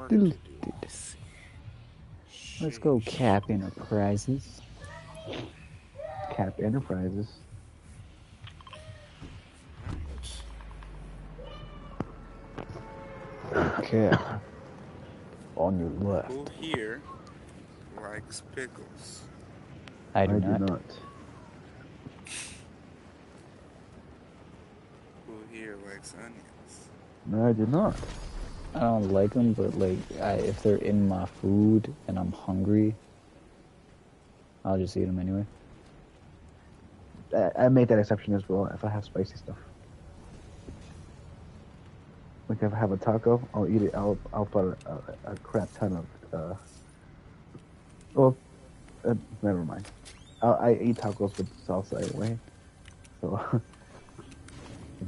started to do this. Let's go, Cap Enterprises. Cap Enterprises. Okay. On your left. Who here likes pickles? I do not. Who here likes onions? No, I do not. I don't like them, but like, if they're in my food and I'm hungry, I'll just eat them anyway. I make that exception as well if I have spicy stuff. Like if I have a taco, I'll eat it. I'll put a crap ton of. Never mind. I eat tacos with salsa anyway, so I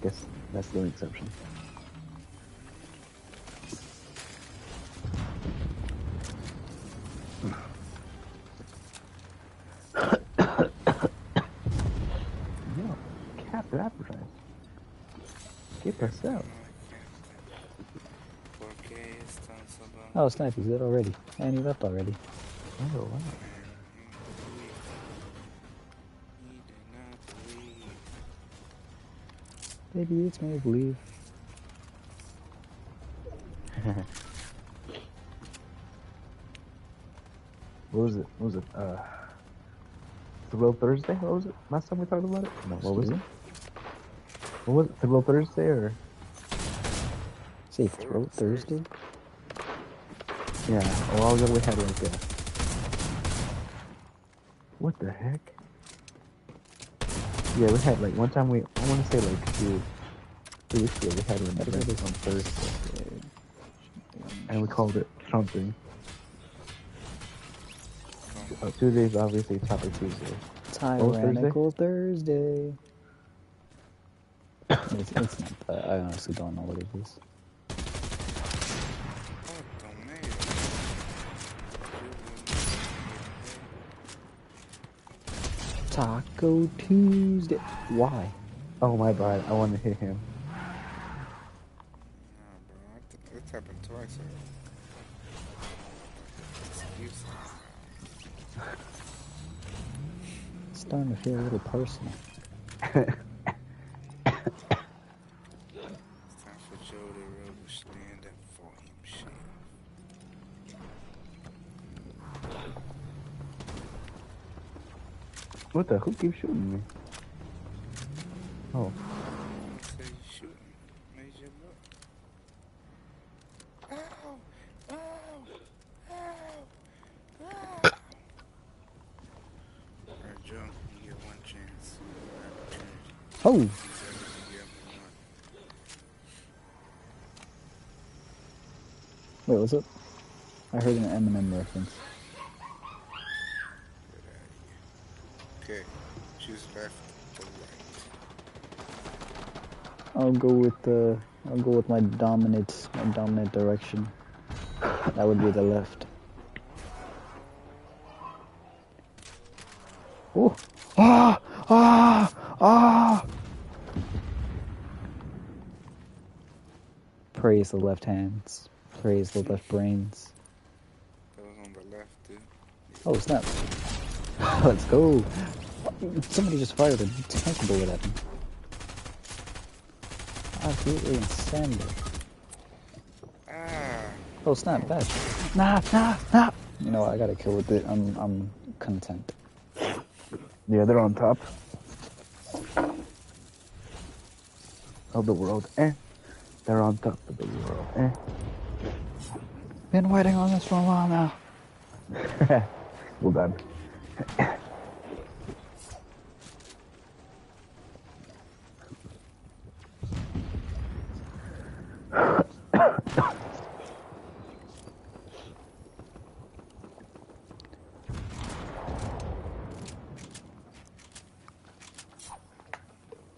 guess that's the only exception. Captain Advertise. Get yourself. Oh, snap, he's dead already. And he left already. Oh, wow. Maybe it's make believe. What was it? Thrill Thursday? What was it? Last time we talked about it? No, what was it? What was it? Thrill Thursday or? Say Throat Thursday? Yeah, a while ago we had like a... What the heck? Yeah, we had like one time I want to say like 2 weeks ago we had an event on Thursday. And we called it something. Tuesday's obviously Topic Tuesday. Tyrannical Thursday. It's not that. I honestly don't know what it is. Taco Tuesday. Why? Oh my bad. I want to hit him. Nah, bro. It's happened twice already. It's starting to feel a little personal. It's time for Joe to really stand up for himself. What the? Who keeps shooting me? Oh. Say you shooting. Made you look. Ow! Ow! Ow! Ow! Alright, Joe, you get one chance. Oh! Wait, what's up? I heard an Eminem reference. Okay, choose left or right. I'll go with my dominant direction. That would be the left. Oh! Ah! Ah! Ah! Praise the left hands. Praise the left brains. That was on the left, dude. Oh, snap. Let's go. Somebody just fired a tank bullet at me. Absolutely insanity. Ah! Oh, snap, back. Nah. You know what, I got a kill with it. I'm content. Yeah, they're on top of the world. They're on top of the world. Been waiting on this for a while now. Well done.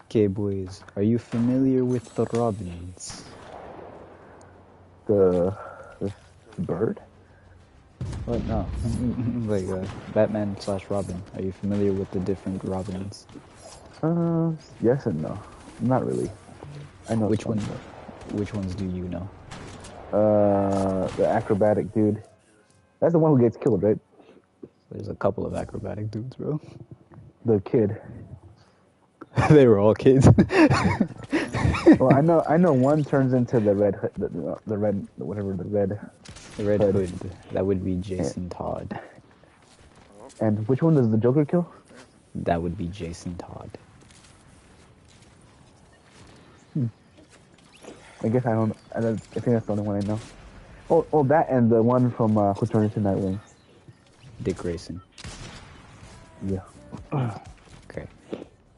Okay, boys, are you familiar with the Robins? The bird? What? No. Like, Batman / Robin. Are you familiar with the different Robins? Yes and no. Not really. I know Which some, ones do you know? The acrobatic dude. That's the one who gets killed, right? There's a couple of acrobatic dudes, bro. The kid. They were all kids. Well, I know one turns into the red, the red, whatever the red. The Red Hood. Hood. That would be Jason Todd. Oh, And which one does the Joker kill? That would be Jason Todd. I guess I don't. I think that's the only one I know. Oh, that and the one from who turned into Nightwing. Dick Grayson. Yeah. Okay.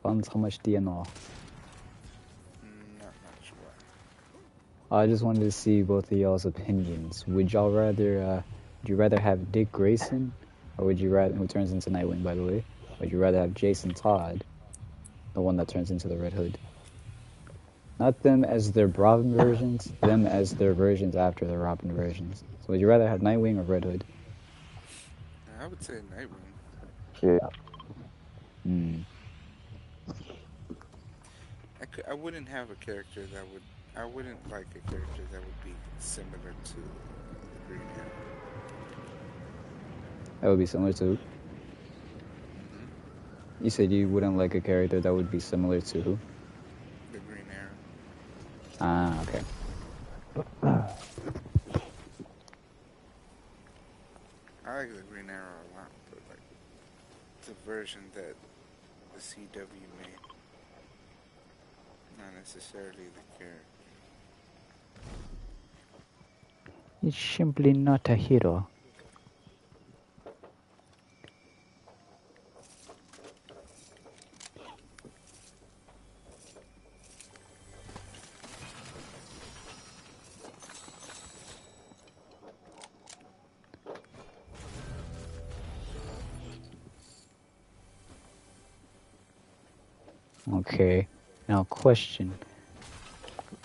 Fonz, how much do you know? not much. Why? I just wanted to see both of y'all's opinions. Would y'all rather, would you rather have Dick Grayson, or would you rather, who turns into Nightwing, by the way? Would you rather have Jason Todd, the one that turns into the Red Hood? Not them as their Robin versions, them as their versions after the Robin versions. So would you rather have Nightwing or Red Hood? I would say Nightwing. Yeah. Hmm. I wouldn't have a character that would. I wouldn't like a character that would be similar to Green Arrow. That would be similar to who? Mm-hmm. You said you wouldn't like a character that would be similar to who? The Green Arrow. Ah, okay. I like the Green Arrow a lot, but like the version that the CW made, not necessarily the character. He's simply not a hero. Okay. Now, question.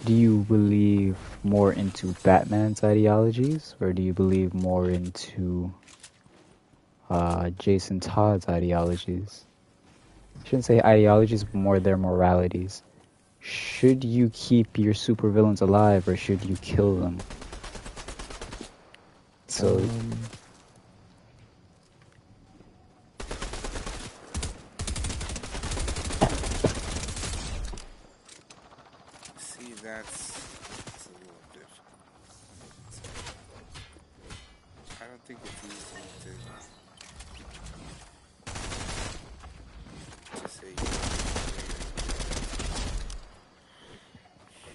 Do you believe more into Batman's ideologies, or do you believe more into Jason Todd's ideologies? I shouldn't say ideologies, but more their moralities. Should you keep your supervillains alive, or should you kill them? So, See, that's a little different. I don't think it's easy to say.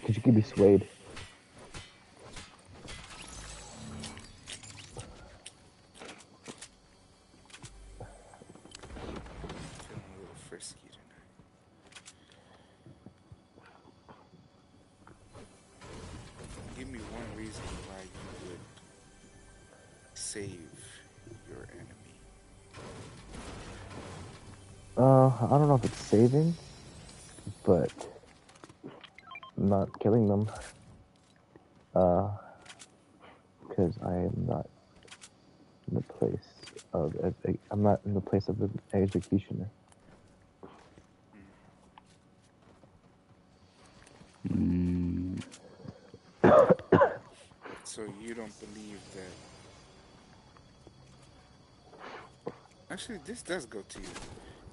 Because you could be swayed. Feeling a little frisky tonight. Give me one reason why you would save your enemy. I don't know if it's saving, but not killing them. Because I am not in the place of I'm not in the place of an executioner. So you don't believe that. Actually, this does go to you,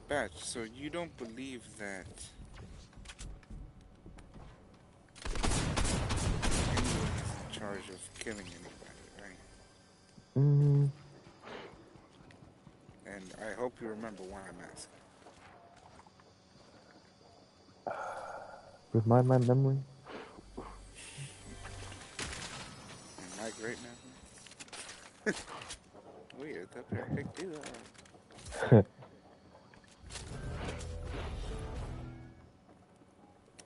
Batch. So you don't believe that anyone is in charge of killing anybody, right? And I hope you remember why I'm asking. Remind my memory. Am I great now? Weird, that picked you up. And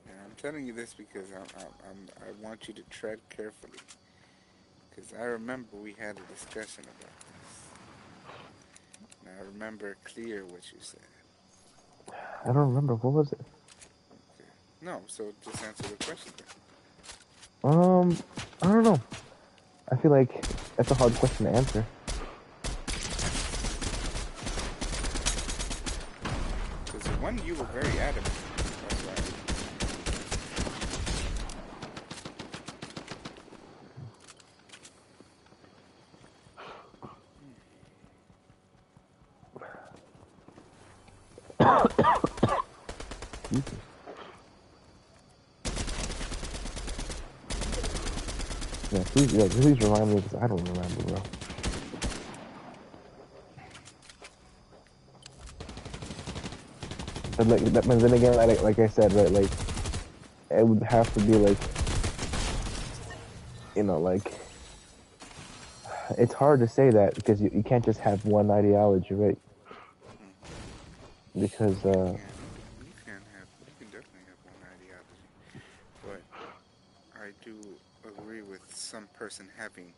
I'm telling you this because I want you to tread carefully. Because I remember we had a discussion about this. And I remember clear what you said. I don't remember. What was it? Okay. No, so just answer the question then. I don't know. I feel like that's a hard question to answer. Because one, you were very adamant. That's right. Jesus. Yeah, please remind me because I don't remember, bro. But but then again, like I said, right, like it would have to be like, like it's hard to say that because you can't just have one ideology, right? Because You can definitely have one ideology, but I do agree with some person having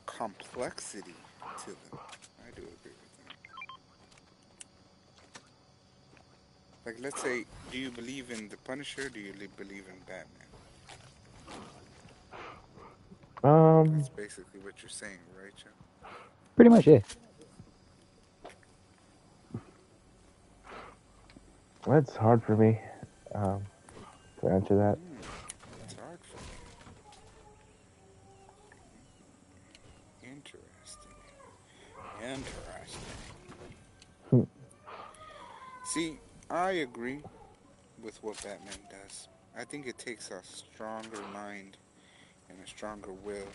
complexity to them. I do agree with that. Like, let's say, do you believe in the Punisher? Do you believe in Batman? That's basically what you're saying, right, Joe? Pretty much, yeah. it's hard for me to answer that. It's hard for me. Interesting. Interesting. Hmm. See, I agree with what Batman does. I think it takes a stronger mind and a stronger will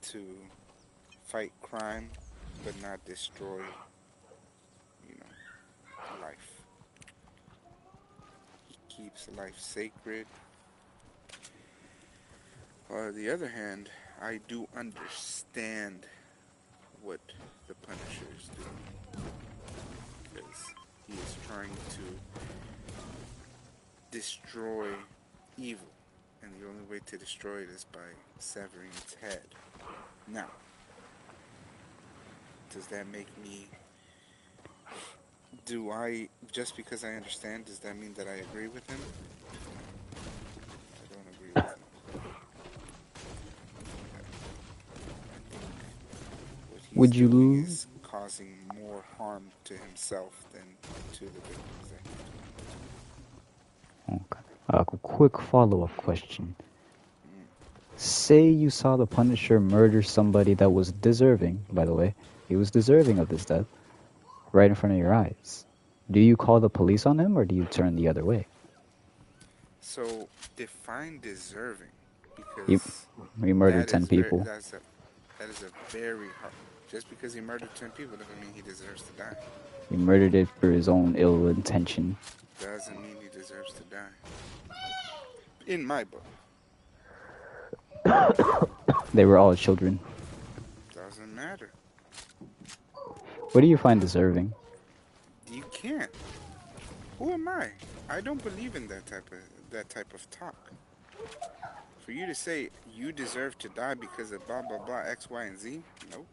to fight crime, but not destroy, life. He keeps life sacred. On the other hand, I do understand what the Punisher is doing because he is trying to destroy evil, and the only way to destroy it is by severing its head. Now, does that make me? Just because I understand, does that mean that I agree with him? I don't agree with him. I think what he's Would you doing lose? is causing more harm to himself than to the victims that he's doing. Okay. A quick follow-up question. Mm. Say you saw the Punisher murder somebody that was deserving, by the way. He was deserving of this death, right in front of your eyes. Do you call the police on him, or do you turn the other way? So define deserving, He, because he murdered 10 people. that is a very hard. Just because he murdered 10 people doesn't mean he deserves to die. He murdered it for his own ill intention. Doesn't mean he deserves to die. In my book. They were all children. Doesn't matter. What do you find deserving? You can't. Who am I? I don't believe in that type of talk. For you to say you deserve to die because of blah blah blah X, Y, and Z, nope.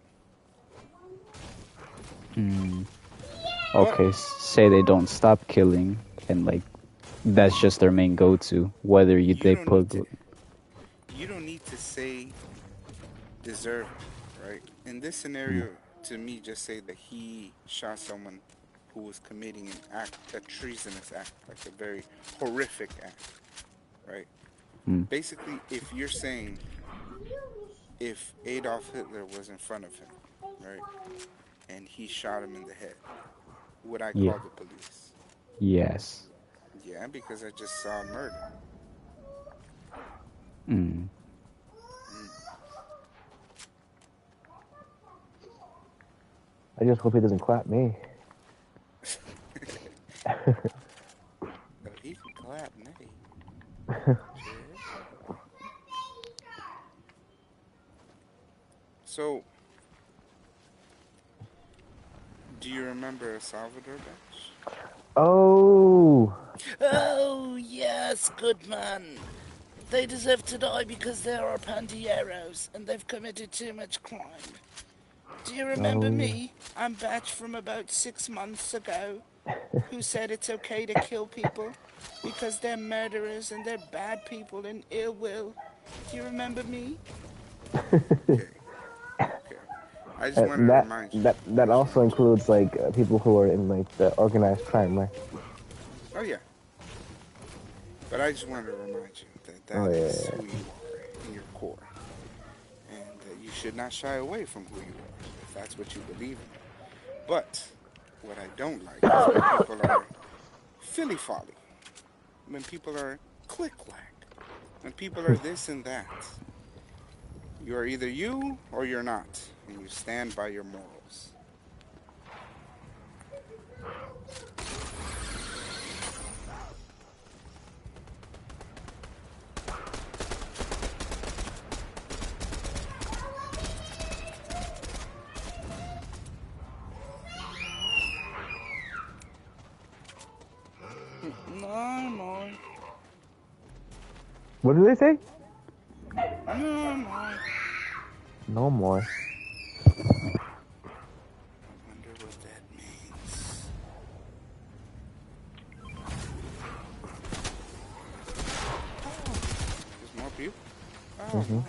Okay, say they don't stop killing, and like that's just their main go-to. Whether You they don't put you don't need to say deserve, right? In this scenario, to me, just say that he shot someone who was committing a treasonous act, like a very horrific act, right? Basically, if you're saying if Adolf Hitler was in front of him, right, and he shot him in the head, would I yeah, call the police? yes. Yeah, because I just saw murder. I just hope he doesn't clap me. He can clap me. So, do you remember El Salvador Bench? Oh, Oh, yes, good man. They deserve to die because they are pandilleros and they've committed too much crime. Do you remember me? I'm Batch from about 6 months ago, who said it's okay to kill people because they're murderers and they're bad people and ill will. Do you remember me? Okay. I just wanted to remind you. that also includes like people who are in like the organized crime, right? Oh yeah. But I just wanted to remind you that Oh, that yeah, is yeah. who you are in your core, and that you should not shy away from who you are if that's what you believe in. But What I don't like is when people are filly folly, when people are click clack, when people are this and that. You are either you or you're not, and you stand by your morals. No more. What did they say? No more. No more. I wonder what that means. There's more people? Oh, Mm-hmm. my.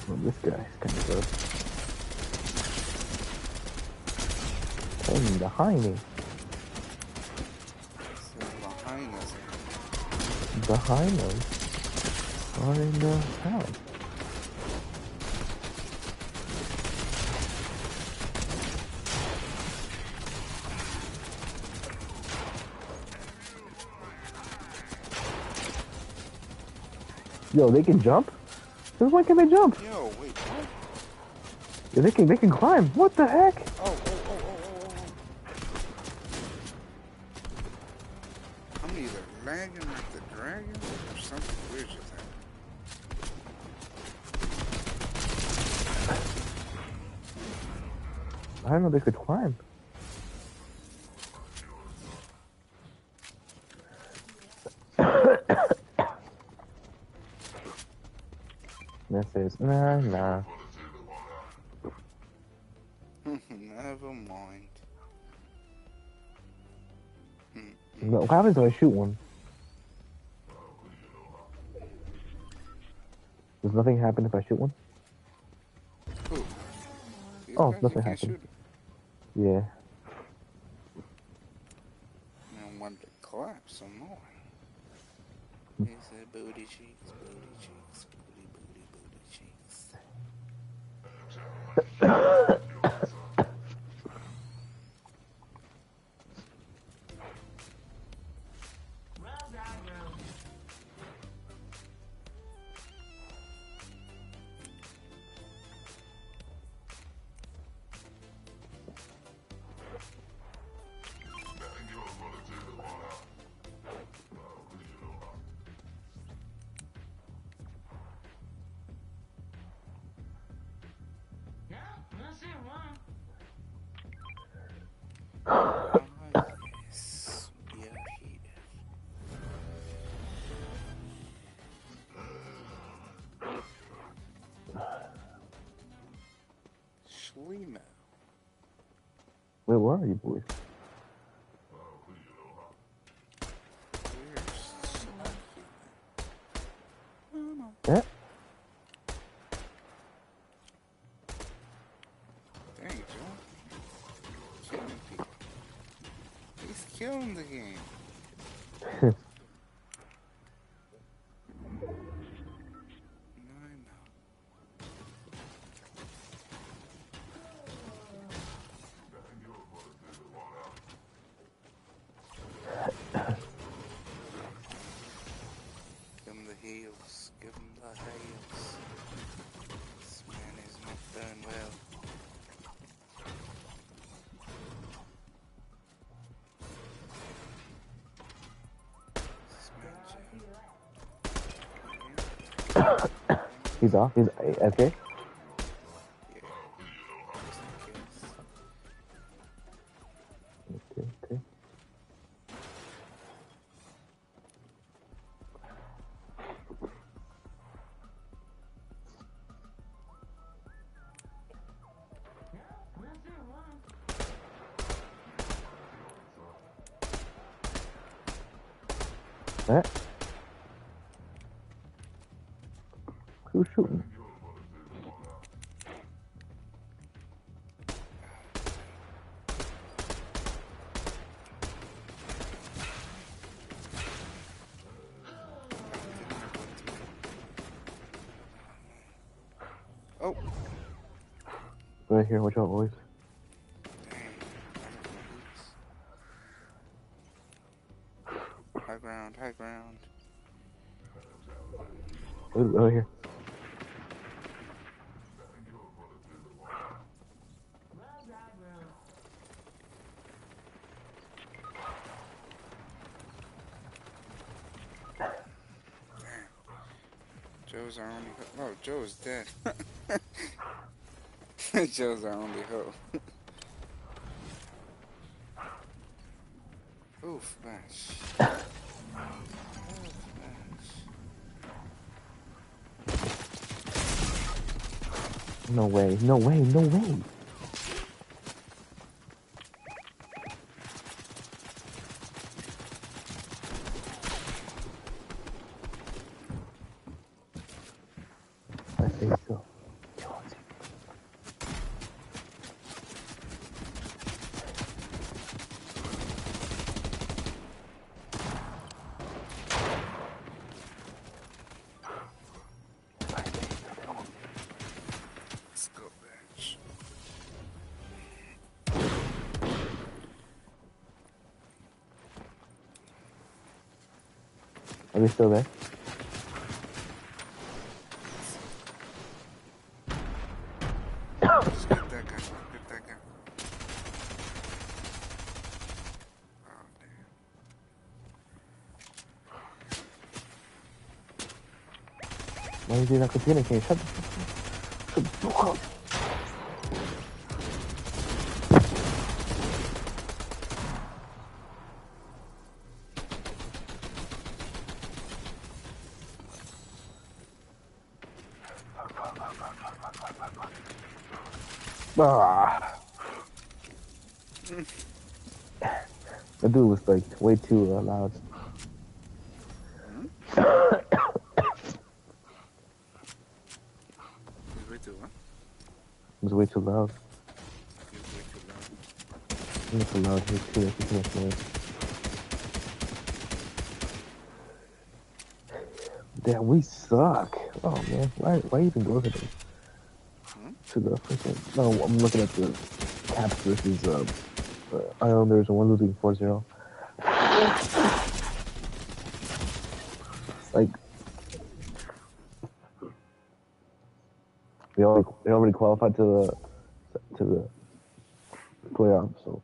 Well, this guy's kind of rough. Came behind me. So behind us. Behind us. Or in the house. Yo, they can jump? Since when can they jump? Yo, wait, what? Yeah, they can climb. What the heck? Oh. I'm either lagging like the dragon or something weird just happened. I didn't know they could climb. This is nah. Never mind. No, what happens if I shoot one? Does nothing happen if I shoot one? Who? These Oh, guys, nothing you can't happened. shoot 'em. Yeah. I want to clap some more. He said booty cheeks, booty cheeks. Yes, we are here. Schlemo. Wait, where are you boys? We're sneaky. Yeah. Dang, Joe. Killing people. He's killing the game. I know. Give him the heals. Give him the heals. This man is not done well. This man, Joe. He's off. He's okay. Yeah. Just in case. Okay. That? Who's shooting? Oh, Right here, watch out, boys. dang. High ground, high ground. Right here. Joe's our only hope. Oh, Joe's dead. Joe's our only hope. Oof, match. No way, no way, no way. I think so. Let's go, bench. Are they still there? Just get that guy. Get that guy. Oh, damn. Why is he not communicating? Shut the fuck up. Ah. The dude was like way too loud. He's way too what? It was way too loud. He's way too loud. He was too loud. He was too much noise. Damn, we suck. Oh man, why even go to the freaking? No, I'm looking at the Caps versus Islanders, and one losing 4-0. Like they already qualified to the playoffs, so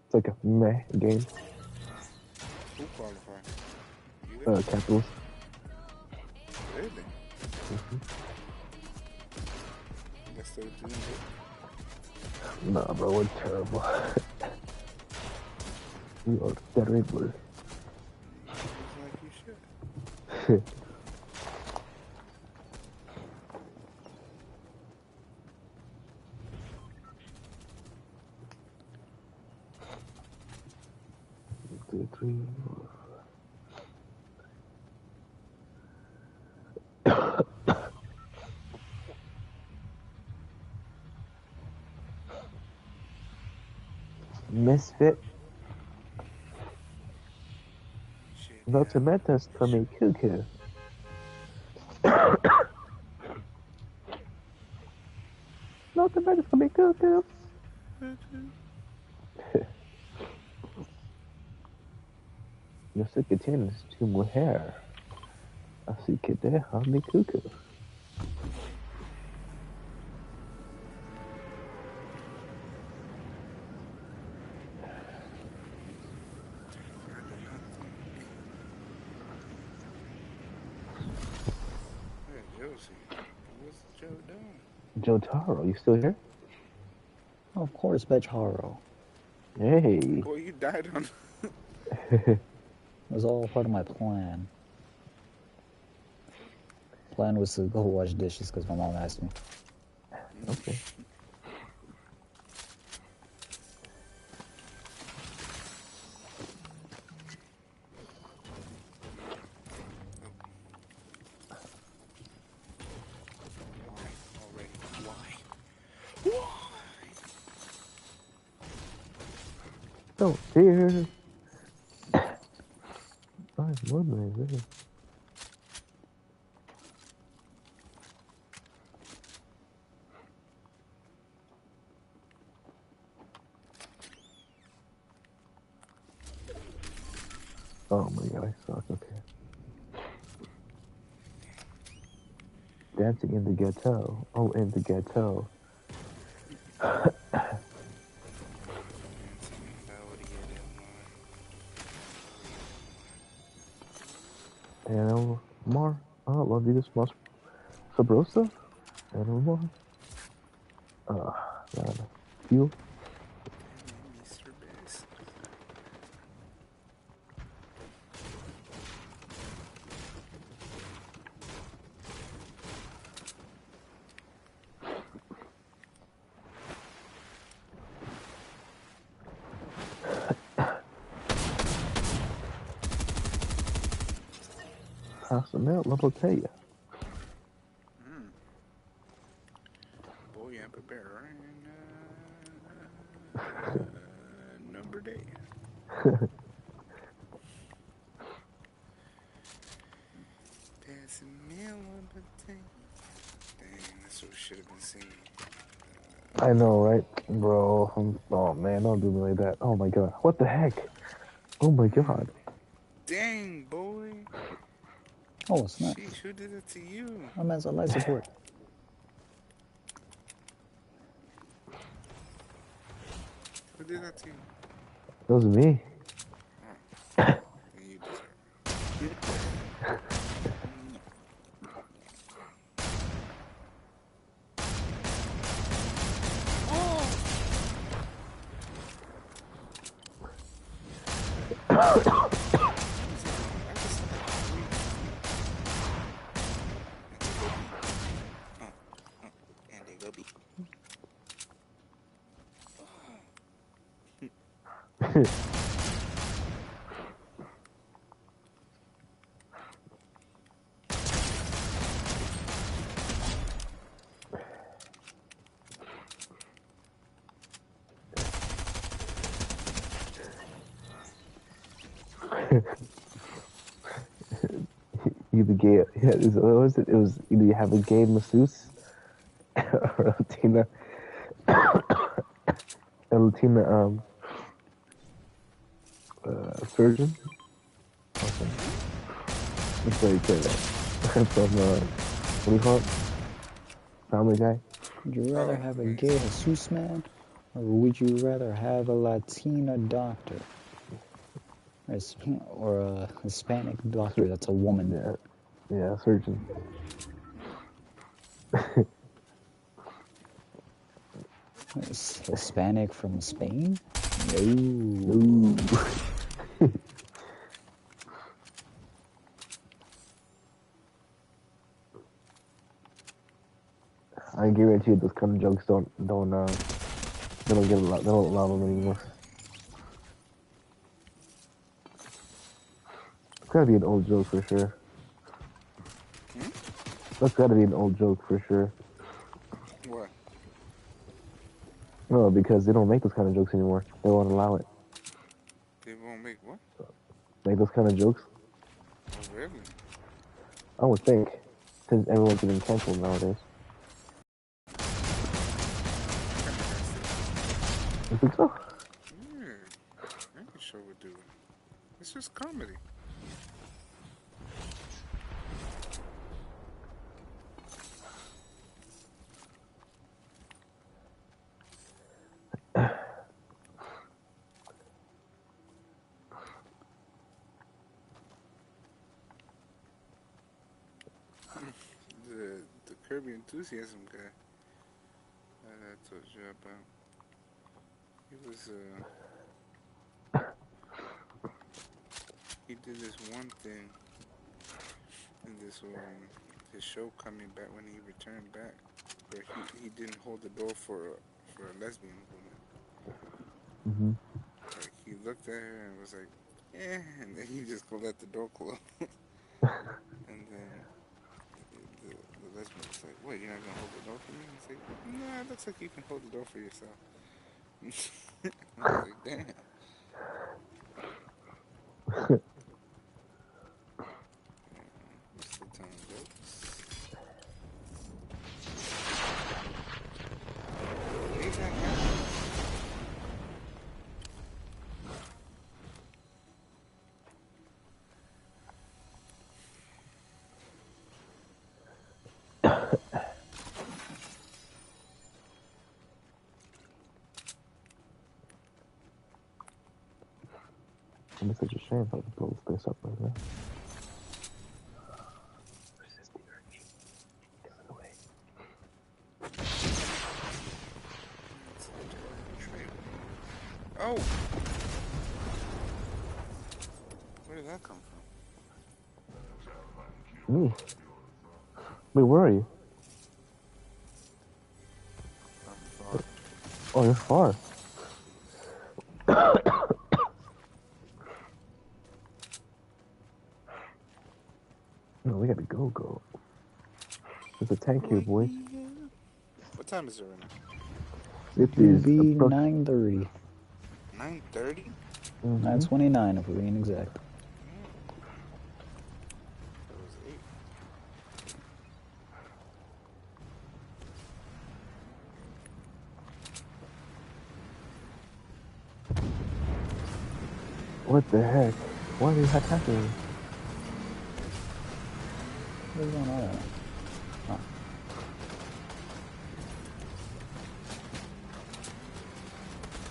it's like a meh game. Who qualified? You did? Capitals. Really? Guess they're doing good. Nah, bro, we're terrible. We are terrible. Looks like you should. Two, three, Misfit. Shit, No yeah. tomatoes for me, cuckoo. No tomatoes for me, cuckoo. Yo sé que tienes tu mujer, así que deja mi cuckoo. Where's Josie? What's Joe doing? Jotaro, you still here? Of course, Becharo. Hey. Boy, you died on. It was all part of my plan. Plan was to go wash dishes because my mom asked me. Okay. Oh, dear. Nice woodland, really. Oh my god, I suck. Okay. Dancing in the ghetto. Oh, in the ghetto. Dancing in Valeria del Mar. And more. Oh, love you this much. Sabrosa? And more. Fuel. And Mr. Best. House of milk, level tell ya. Boy, I'm a bear. Number day. Passing meal on the thing. Dang, that's what we should have been singing. I know, right? Bro. Oh man, don't do me like that. Oh my god. What the heck? Oh my god. Dang, boy. Oh, it's nice. Sheesh, who did it to you? My man's on life support. Who did that to you? That was me. Then you deserve it. And they go beat. Either gay, yeah, what was it? It was either you have a gay masseuse or a Latina surgeon. Okay. That's very good. From what do you call it? Family Guy. Would you rather have a gay Jesus man, or would you rather have a Latina doctor? Or a Hispanic doctor that's a woman? Yeah, surgeon. Hispanic from Spain? No. Ooh. I guarantee you those kind of jokes don't get a lot, they don't allow them anymore. It's gotta be an old joke for sure. That's gotta be an old joke for sure. What? No, because they don't make those kind of jokes anymore. They won't allow it. They won't make what? Make those kind of jokes? Oh, really? I would think. Since everyone's getting canceled nowadays. You think so? Yeah. Any show would do it. It's just comedy. The Curb Your Enthusiasm guy that I told you about. He was he did this one thing in this his show coming back when he returned back, where he didn't hold the door for a lesbian woman. Mm-hmm. Like he looked at her and was like, "Eh," and then he just let the door close. And then the lesbian was like, "What? You're not gonna hold the door for me?" He's like, "Nah, it looks like you can hold the door for yourself." I was like, "Damn." Mr. Tom Jokes. Leave that guy. It's such a shame if I could blow this place up right now. Resist the urge. Give it away. Oh! Where did that come from? Me? Wait, where are you? I'm far. Oh, you're far. No, we gotta go. There's a tank here, boys. What time is it right now? It It'll is be approx- 9:30. 9:30? 9:29 if we're being exact. That was 8. What the heck? Why are they attacking? What's going on?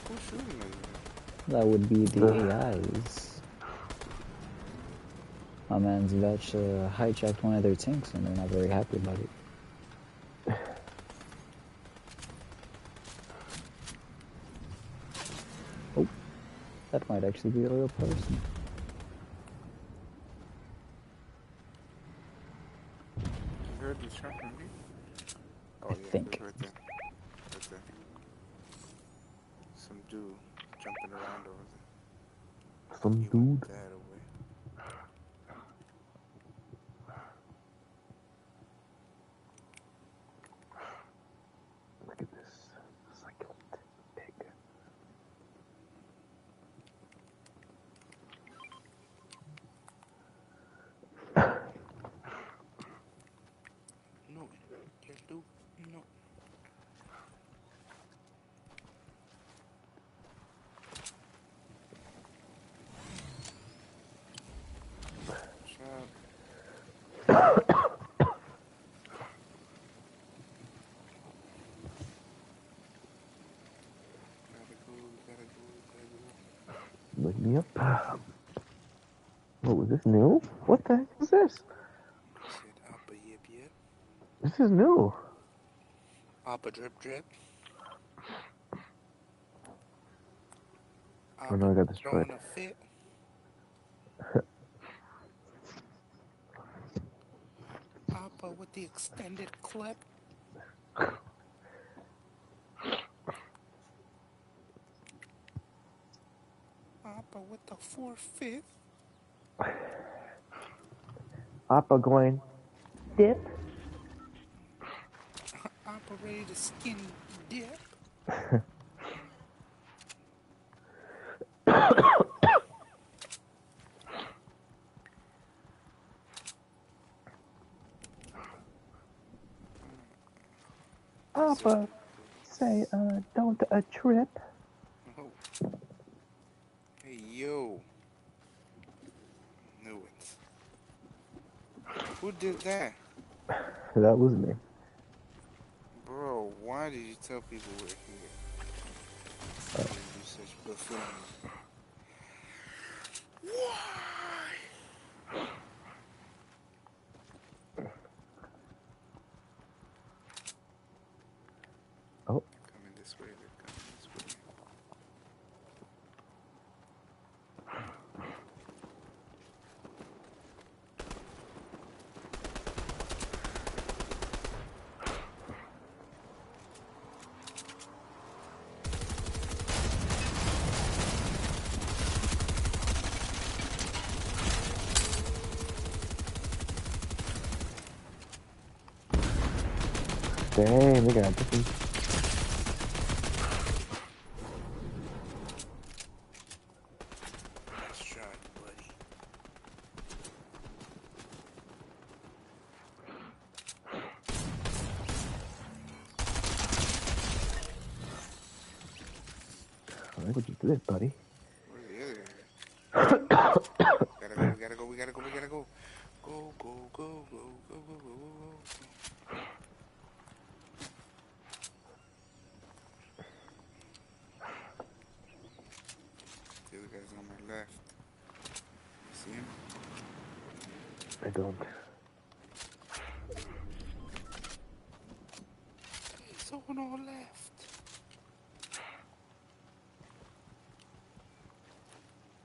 Who's shooting at you? That would be the AIs. My man's Vetch hijacked one of their tanks and they're not very happy about it. Oh, that might actually be a real person. You heard the shot from me? Oh, I yeah, think. look right there. Right there. Some dude jumping around over there. Some He went dude. that away. Look at this. Succulent pig. No, you do. No. Shot. Gotta go. Look me up. What was this new? What the heck is this? He said, Appa yip yip. This is new. Appa drip drip. Oh no, I got destroyed. Throwing a fit. Appa with the extended clip. Appa with the 4/5. Appa going dip. Appa ready to skin dip. Appa say don't trip. Oh. Hey, yo. Knew it. Who did that? That was me. Bro, why did you tell people we're here? You do such buffoonery. Why? Oh. Coming this way, they're coming this way. Dang, they got different. language is good, buddy. Where's the other guy? Gotta go, we gotta go, we gotta go, we gotta go. Go, go, go, go, go, go, go, go. The other guy's on my left. You see him? I don't. He's on our left.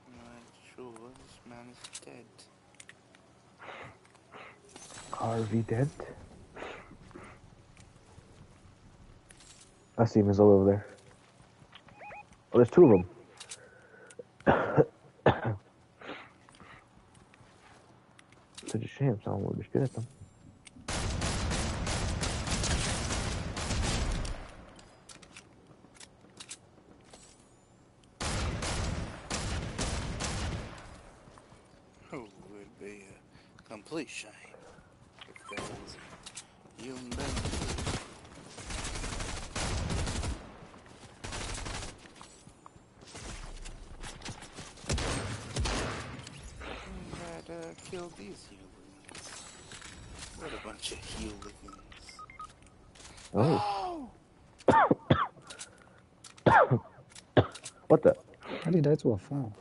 I'm not sure this man is dead. Harvey Dent. I see him. He's all over there. Oh, there's two of them. Such a shame. Someone would be good at them. Oh, it would be a complete shame if there was a human being. Kill these hooligans. What a bunch of hooligans. Oh. What the? How did he die to a fall?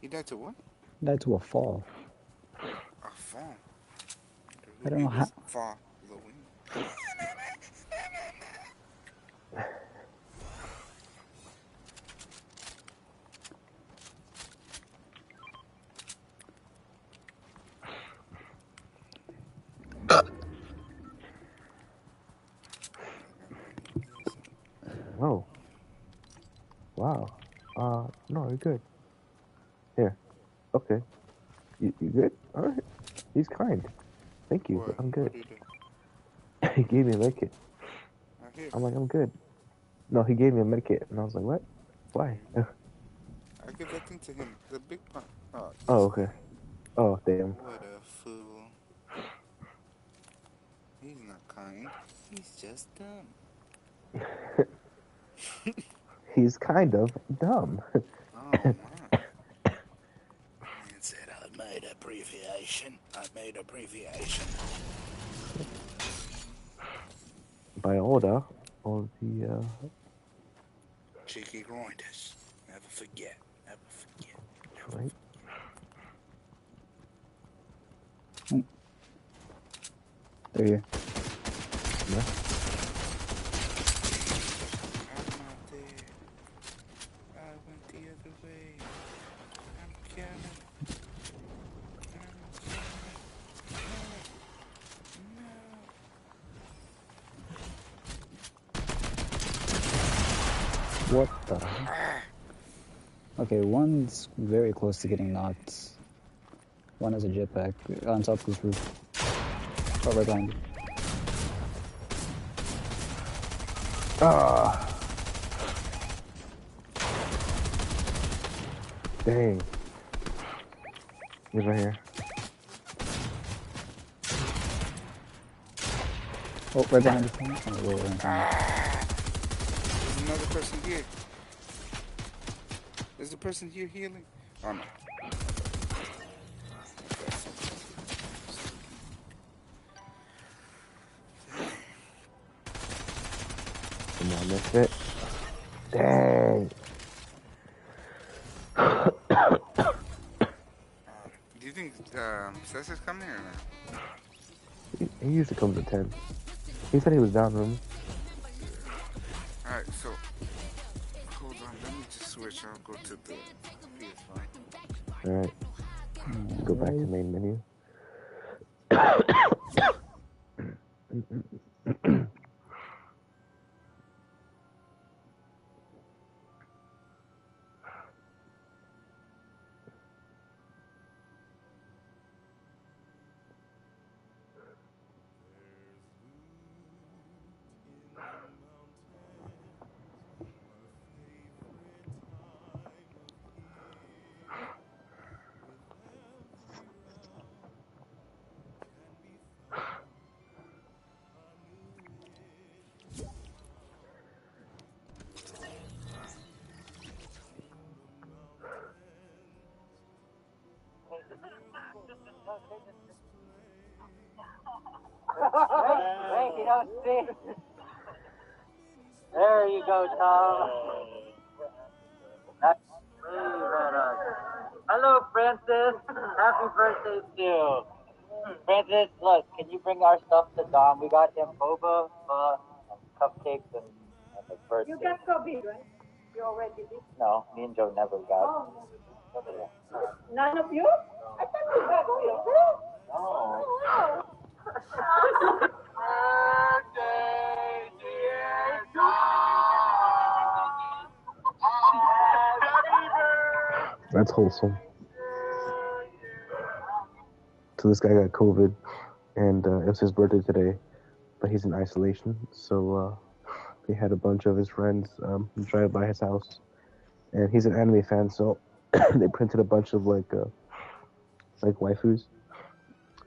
He died to what? He died to a fall. A fall. I don't know how. Following. Oh. Wow. No, you're good. Here. Okay. You good? Alright. He's kind. Thank you. What? I'm good. What did he do? He gave me a medkit. Right here. I'm like, I'm good. No, he gave me a medkit. And I was like, what? Why? I give that thing to him. The big part. Oh, Oh, okay. Oh, damn. what a fool. He's not kind. He's just dumb. He's kind of dumb. Oh, my. Man said, I made abbreviation. I made abbreviation. By order of the, Cheeky grinders. Never forget. Never forget. Never right? They're here. Yeah. I'm not there. I went the other way. I'm coming. No. What the? Okay, one's very close to getting knocked. One has a jetpack on top of this roof. Oh, right behind you. Ah. Dang. He's right here. Oh, right behind you. Oh, whoa, right behind There's another person here. There's a person here healing. Oh no. Come on, that's it. Dang. Do you think Cesar's coming or not? He usually comes at 10. He said he was down room. Alright, so hold on, let me just switch. I'll go to the PS5. Alright. you. Go back to main menu. don't see. There you go, Tom. That's hello, Francis. Happy birthday to you. Francis, look, can you bring our stuff to Dom? We got him boba, and cupcakes, and like birthday. You got COVID, right? You already did? No, me and Joe never got. Oh, none of you? I thought you got COVID. No. Oh. Birthday, dear That's wholesome. So this guy got COVID, and it was his birthday today, but he's in isolation. So he had a bunch of his friends drive by his house, and he's an anime fan, so they printed a bunch of like waifus,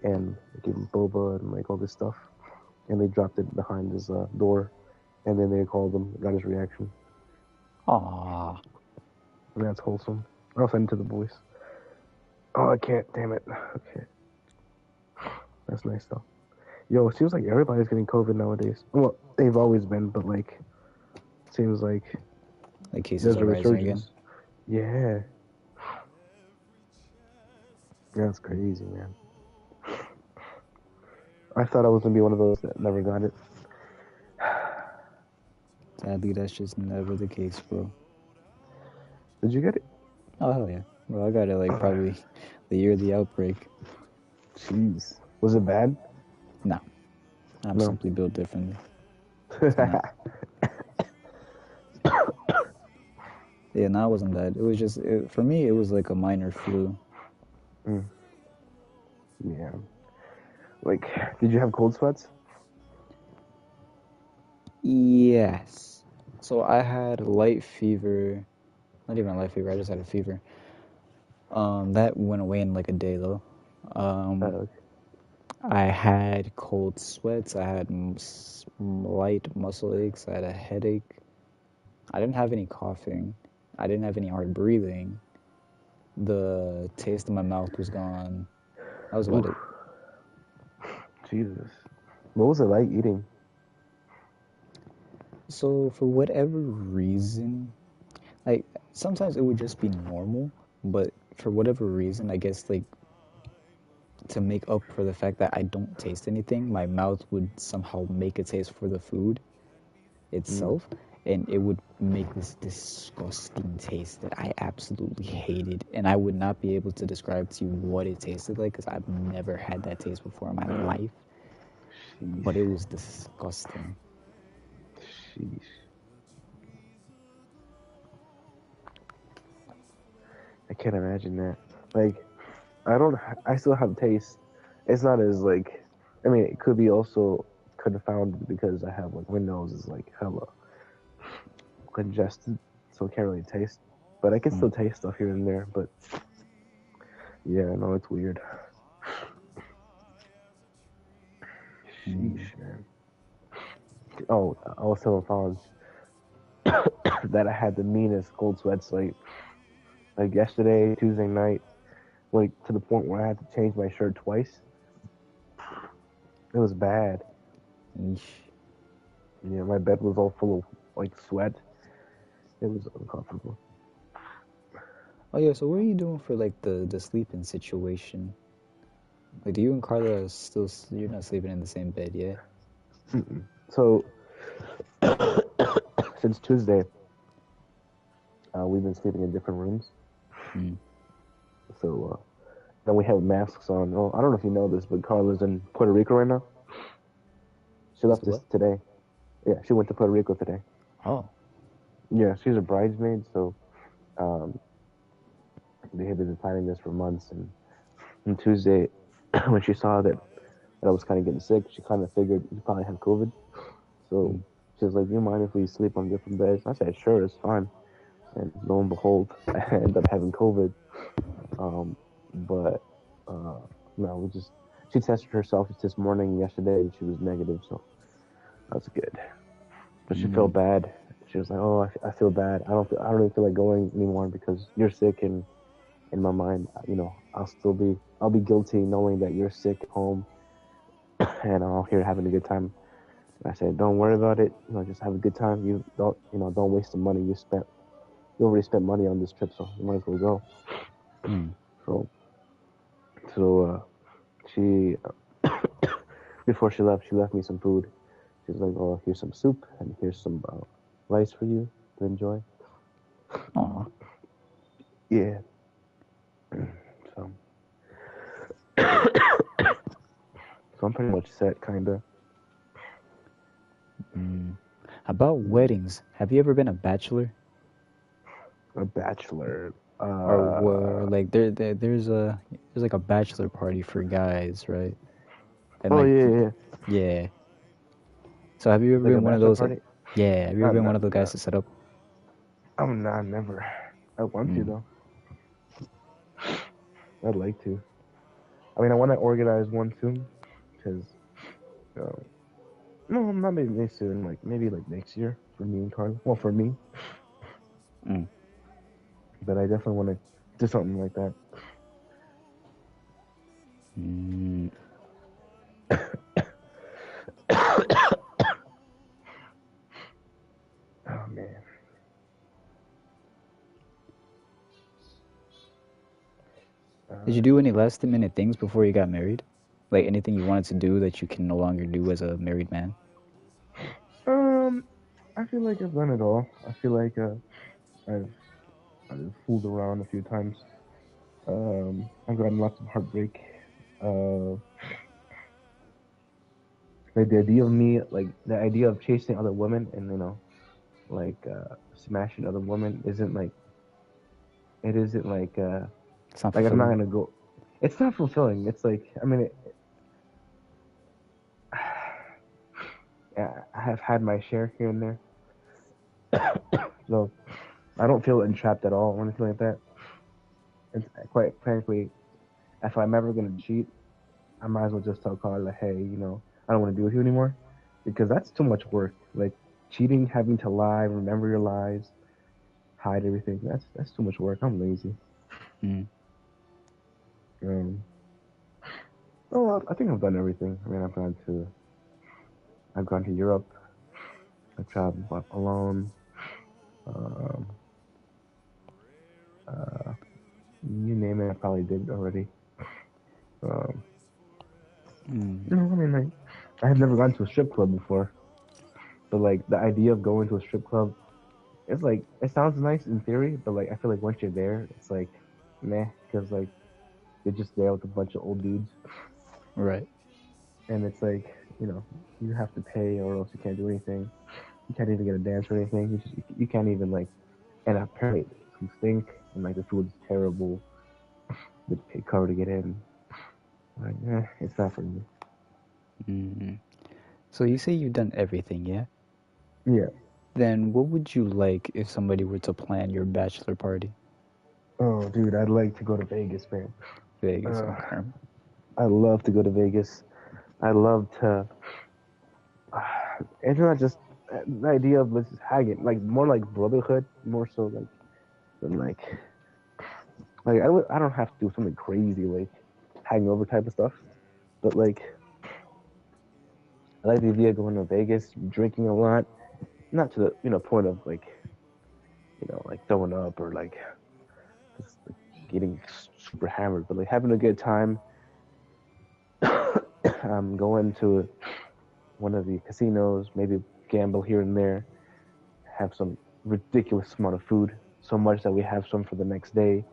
and they gave him boba and like all this stuff, and they dropped it behind his door, and then they called him, got his reaction. Aww. And that's wholesome. I'll send it to the boys. Oh, I can't. Damn it. Okay. That's nice though. Yo, it seems like everybody's getting COVID nowadays. Well, they've always been, but like, it seems like Cases there's are a rising again. resurgence. Yeah. That's crazy, man. I thought I was gonna be one of those that never got it. Sadly, that's just never the case, bro. Did you get it? Oh, hell yeah. Well, I got it like probably the year of the outbreak. Jeez. Was it bad? No. I'm No. simply built differently. Yeah, no, it wasn't bad. It was just, for me, it was like a minor flu. Yeah. Like, did you have cold sweats? Yes. So I had light fever. Not even a light fever, I just had a fever. That went away in like a day though. I had cold sweats, I had light muscle aches, I had a headache. I didn't have any coughing. I didn't have any hard breathing. The taste in my mouth was gone. That was about it. Jesus. What was it like eating? So for whatever reason, like sometimes it would just be normal, but for whatever reason, I guess like to make up for the fact that I don't taste anything, my mouth would somehow make a taste for the food itself, and it would make this disgusting taste that I absolutely hated, and I would not be able to describe to you what it tasted like because I've never had that taste before in my life. Sheesh. But it was disgusting. Sheesh. I can't imagine that. Like, I still have taste. It's not as like, I mean, it could be also confounded because I have like my nose is like hella congested, so I can't really taste. But I can still taste stuff here and there. But yeah, no, it's weird. Sheesh, man. Oh, I was telling Fonz that I had the meanest cold sweats like yesterday, Tuesday night, like to the point where I had to change my shirt twice. It was bad. Yeesh. Yeah, my bed was all full of like sweat. It was uncomfortable. Oh yeah, so what are you doing for like the sleeping situation? Like, do you and Carla still, you're not sleeping in the same bed yet? So since Tuesday, we've been sleeping in different rooms. So then we have masks on. Oh, I don't know if you know this, but Carla's in Puerto Rico right now. She left us today. Yeah, she went to Puerto Rico today. Oh. Yeah, she's a bridesmaid, so they had been planning this for months. And on Tuesday, when she saw that I was kind of getting sick, she kind of figured you probably had COVID. So she was like, "Do you mind if we sleep on different beds?" I said, "Sure, it's fine." And lo and behold, I ended up having COVID. But no, she tested herself this morning, yesterday, and she was negative, so that's good. But she felt bad. She was like, "Oh, I feel bad. I don't even feel like going anymore because you're sick." And in my mind, you know, I'll be guilty knowing that you're sick at home, and I'm out here having a good time. I said, don't worry about it. Just have a good time. Don't waste the money you already spent money on this trip, so you might as well go. Mm. So, so she before she left me some food. She's like, oh, here's some soup and here's some rice for you to enjoy. Aw. Yeah. So, so I'm pretty much set, kinda. Mm. About weddings, have you ever been a bachelor? A bachelor. Or like there's like a bachelor party for guys, right? And Oh like yeah. yeah. So have you ever Like a been one of bachelor those? party. Yeah, have you ever been one of those guys to set up? I'm not never. I want to Mm. though. I'd like to. I mean, I want to organize one soon, because no, not maybe soon. Like maybe like next year for me and Carla. Well, for me, Mm. but I definitely want to do something like that. Mm. Oh man. Did you do any last minute things before you got married? Like anything you wanted to do that you can no longer do as a married man? I feel like I've done it all. I feel like I've I've fooled around a few times. I've gotten lots of heartbreak. Like the idea of chasing other women and like smashing other women isn't like it isn't It's not like I'm not fulfilling. gonna go. It's not fulfilling. It's like I mean, yeah, I have had my share here and there, so I don't feel entrapped at all or anything like that. And quite frankly, if I'm ever gonna cheat, I might as well just tell Carla, hey, I don't want to do it with you anymore, because that's too much work. Like cheating, having to lie, remember your lies, hide everything. That's too much work. I'm lazy. Mm. Oh, I think I've done everything. I mean, I've gone to Europe. I've traveled alone. Um, you name it, I probably did already. Mm. I mean, like, I have never gone to a strip club before, but like the idea of going to a strip club, it's like it sounds nice in theory, but like I feel like once you're there, it's like, meh, because like you're just there with a bunch of old dudes, Right. and it's like you have to pay or else you can't do anything. You can't even get a dance or anything. You can't even like, and apparently you stink and like the food's terrible. You have to pay cover to get in. Like, it's not for me. Mm. So you say you've done everything, yeah? Yeah. Then what would you like if somebody were to plan your bachelor party? Oh, dude, I'd like to go to Vegas, man. Vegas, okay. I love to go to Vegas. I love to. It's not just the idea of let's just hang it, like more like brotherhood, more so like than like I don't have to do something crazy like hangover type of stuff, but like I like the idea of going to Vegas, drinking a lot, not to the point of like like throwing up or like just like, getting super hammered, but like having a good time. Going to one of the casinos, maybe gamble here and there, have some ridiculous amount of food, so much that we have some for the next day.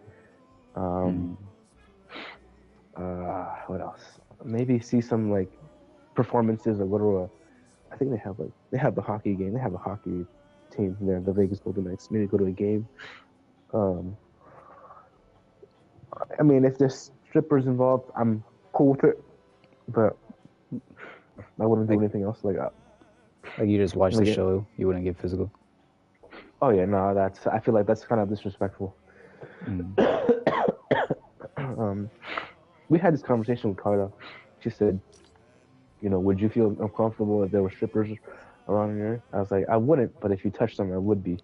What else? Maybe see some like performances or go to I think they have the hockey game. They have a hockey team there, the Vegas Golden Knights. Maybe go to a game. I mean, if there's strippers involved, I'm cool with it, but I wouldn't do anything else like that. Like you just watch the Like show, you wouldn't get physical. Oh yeah, no, I feel like that's kind of disrespectful. We had this conversation with Carla. She said, would you feel uncomfortable if there were strippers around here? I was like, I wouldn't, but if you touched them, I would be.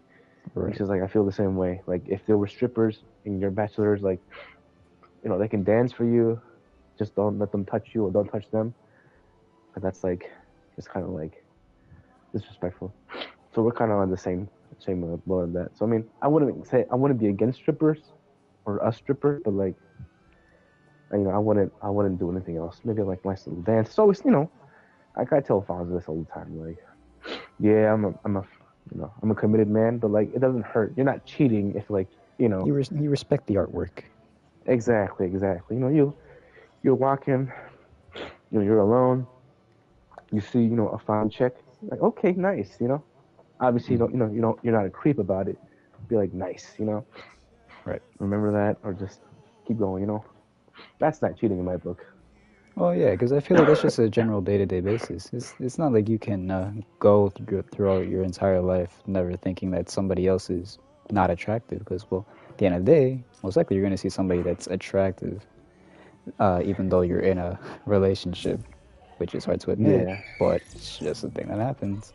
Right. And she's like, I feel the same way. Like if there were strippers and your bachelors, like, they can dance for you, just don't let them touch you or don't touch them. But that's like, just kind of like, disrespectful. So we're kind of on the same boat on that. So I mean, I wouldn't be against strippers or a stripper, but like, I wouldn't do anything else. Maybe like nice little dance. It's always, I tell Fonz this all the time. Like, yeah, I'm a committed man, but like, it doesn't hurt. You're not cheating if like, You respect the artwork. Exactly. You're walking, you're alone. You see, a fine chick. Like, okay, nice. Obviously, you're not a creep about it. Be like, nice. Right. Remember that, or just keep going. That's not cheating in my book. Well, yeah, because I feel like that's just a general day-to-day basis. It's not like you can go throughout your entire life never thinking that somebody else is not attractive. Because, well, at the end of the day, most likely you're going to see somebody that's attractive, even though you're in a relationship, which is hard to admit, but it's just a thing that happens.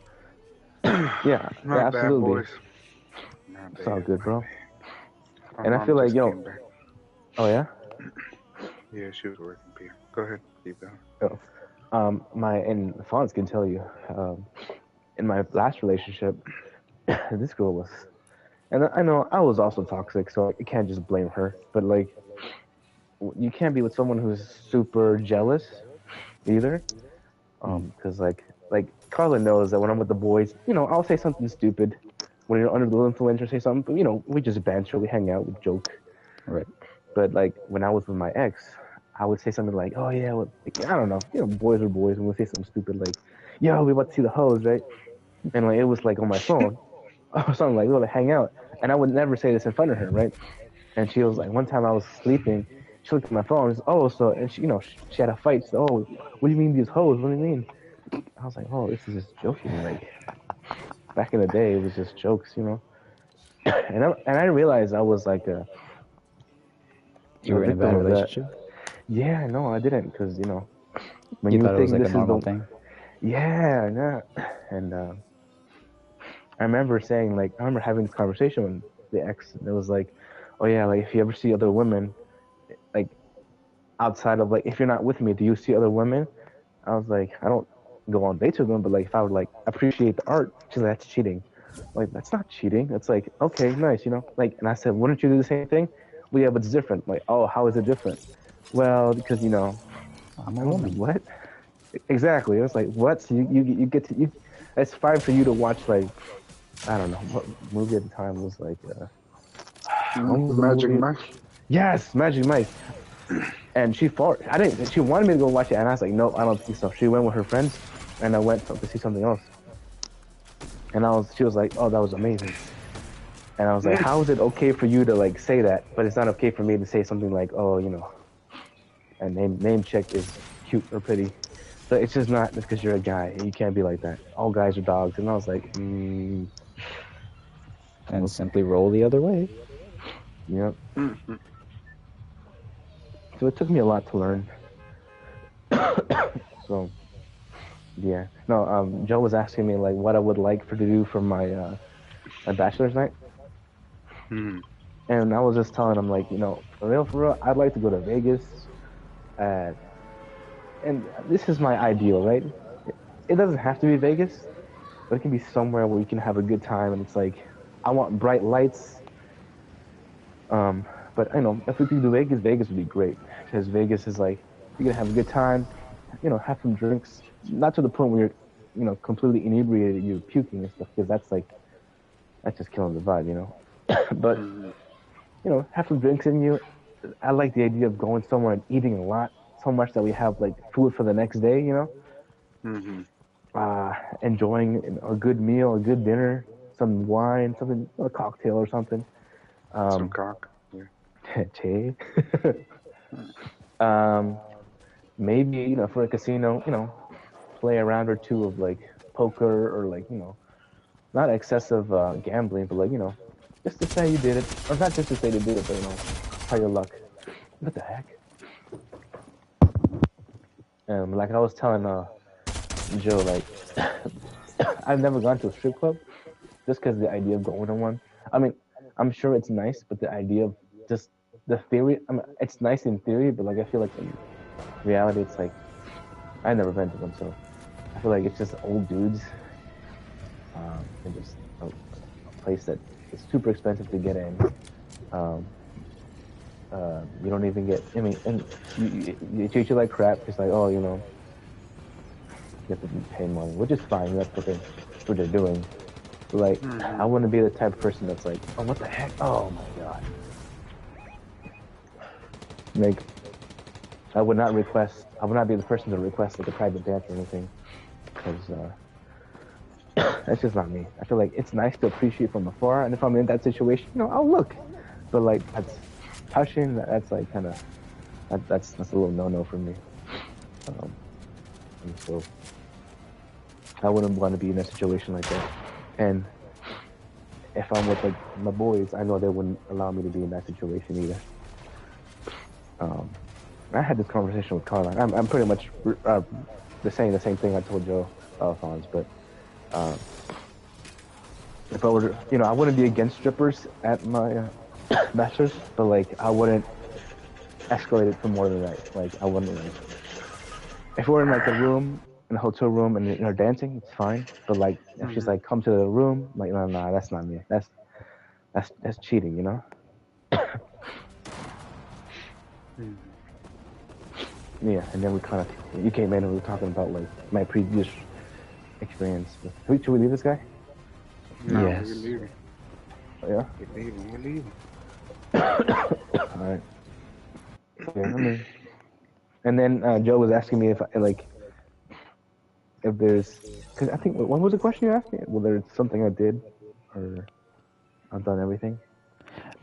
Yeah, Not bad, absolutely. boys. Not It's all bad. good, bro. My And I mom feel like, just came back. Oh yeah. Yeah, she was working, Peter. Go ahead, keep going. And Fonz can tell you, in my last relationship, this girl was, and I know I was also toxic, so I can't just blame her. But like, you can't be with someone who's super jealous, either, because like Carla knows that when I'm with the boys, I'll say something stupid when you're under the influence or say something, but we just banter, we hang out, we joke. Right. But like when I was with my ex, I would say something like, "Oh yeah, well, like, I don't know, boys are boys," and we'll say something stupid like, "Yo, we about to see the hoes, right?" And like it was like on my phone, or something like, "We want to hang out," and I would never say this in front of her, right? And she was like, one time I was sleeping, she looked at my phone, and said, "Oh, so," and she, she had a fight. She said, "Oh, what do you mean these hoes? What do you mean?" I was like, "Oh, this is just joking." Like back in the day, it was just jokes, And I realized I was like a. You were in a bad relationship? Yeah, no, I didn't, because when You you thought it think was like a this is normal thing? Yeah, and I remember saying I remember having this conversation with the ex, and it was like, oh yeah, like if you ever see other women, like outside of if you're not with me, do you see other women? I was like, I don't go on dates with them, but if I would appreciate the art, she's like, that's cheating. Like that's not cheating. It's like, okay, nice, and I said, wouldn't you do the same thing? Well, yeah, but it's different. Like, oh, how is it different? Well, because I'm a woman. What? Exactly. It was like, what? So you get to it's fine for you to watch I don't know what movie at the time was Magic Mike. Yes, Magic Mike. And she fought. She wanted me to go watch it, and I was like, no, I don't think so. She went with her friends, and I went to see something else. And she was like, oh, that was amazing. And I was like, how is it okay for you to say that, but it's not okay for me to say something like, oh, and name check is cute or pretty. So it's just not just because you're a guy. You can't be like that. All guys are dogs. And I was like, And simply roll the other way. Yep. Mm-hmm. So it took me a lot to learn. So, yeah. No, Joe was asking me what I would like to do for my my bachelor's night. Mm-hmm. And I was just telling him for real, I'd like to go to Vegas. And this is my ideal, right? It doesn't have to be Vegas, but it can be somewhere where you can have a good time. And it's I want bright lights. But if we could do Vegas, Vegas would be great, because Vegas is you're gonna have a good time, have some drinks, not to the point where you're, completely inebriated, you're puking and stuff, because that's just killing the vibe, But have some drinks in you. I like the idea of going somewhere and eating a lot, so much that we have food for the next day, Mm-hmm. Enjoying a good meal, a good dinner, some wine, something, a cocktail or something. Some cock. Yeah. Che. Maybe for a casino, play a round or two of poker or not excessive gambling, but just to say you did it, or not just to say you did it, but try your luck. What the heck? Like I was telling Joe, I've never gone to a strip club, just because the idea of going to one. I mean, I'm sure it's nice, but the idea of just the theory, it's nice in theory, but I feel in reality, it's I've never been to one, so I feel it's just old dudes and just a place that is super expensive to get in. Um, you don't even get. I mean, and you treat you like crap. It's like, oh, you know, you have to pay money, which is fine. That's what they're doing. But like, I wouldn't be the type of person that's like, oh, what the heck? Oh my god. Like, I would not be the person to request like a private dance or anything, because that's just not me. I feel like it's nice to appreciate from afar, and if I'm in that situation, you know, I'll look. But like, that's touching. That's like kind of that's a little no for me. And so I wouldn't want to be in a situation like that. And if I'm with like my boys, I know they wouldn't allow me to be in that situation either. I had this conversation with Carla. I'm pretty much the same thing I told Joe Alphonse, but if I were, you know, I wouldn't be against strippers at my bachelor's, but like I wouldn't escalate it for more than that. Like I wouldn't like, if we're in like a room, in a hotel room, and they're dancing, it's fine. But like if she's like, come to the room, like no, that's not me. That's cheating, you know. Yeah, and then you came in and we were talking about like my previous experience. Should we leave this guy? No, Yes. we're leaving. Oh, yeah. We're leaving. All right. Yeah, I mean, and then Joe was asking me if there's, because I think what was the question you asked me? Whether it's something I did or I've done everything.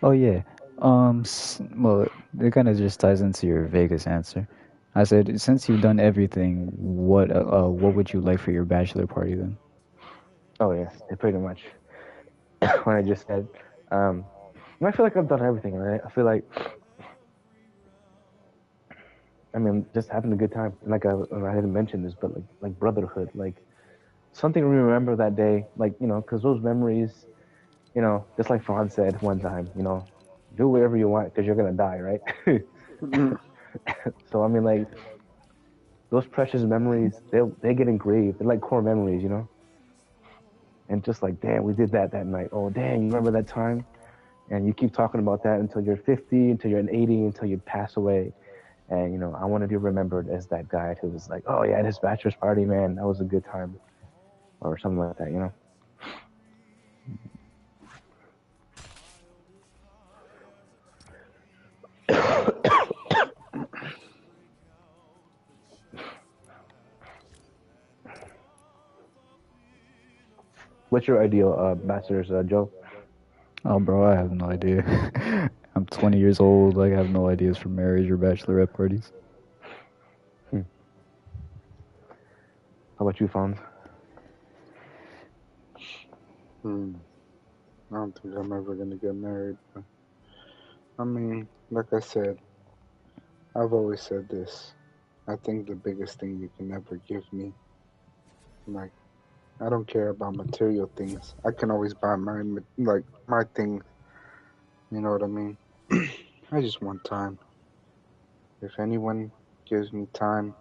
Oh yeah. Well, it kind of just ties into your Vegas answer. I said, since you've done everything, what would you like for your bachelor party then? Oh yeah, pretty much. What I just said. I feel like I've done everything, right? I feel like, I mean, just having a good time. Like I didn't mention this, but like brotherhood, like something to remember that day. Like, you know, because those memories, you know, just like Fawn said one time, you know, do whatever you want because you're gonna die, right? So I mean, like those precious memories, they get engraved. They're like core memories, you know. And just like, damn, we did that night. Oh, damn, you remember that time? And you keep talking about that until you're 50, until you're 80, until you pass away. And, you know, I want to be remembered as that guy who was like, oh, yeah, this bachelor's party, man, that was a good time. Or something like that, you know? What's your ideal bachelor's, Joe? Oh, bro, I have no idea. I'm 20 years old. Like, I have no ideas for marriage or bachelorette parties. How about you, Fonz? I don't think I'm ever gonna get married. But, I mean, like I said, I've always said this. I think the biggest thing you can ever give me, like, I don't care about material things. I can always buy my things. You know what I mean? I just want time. If anyone gives me time,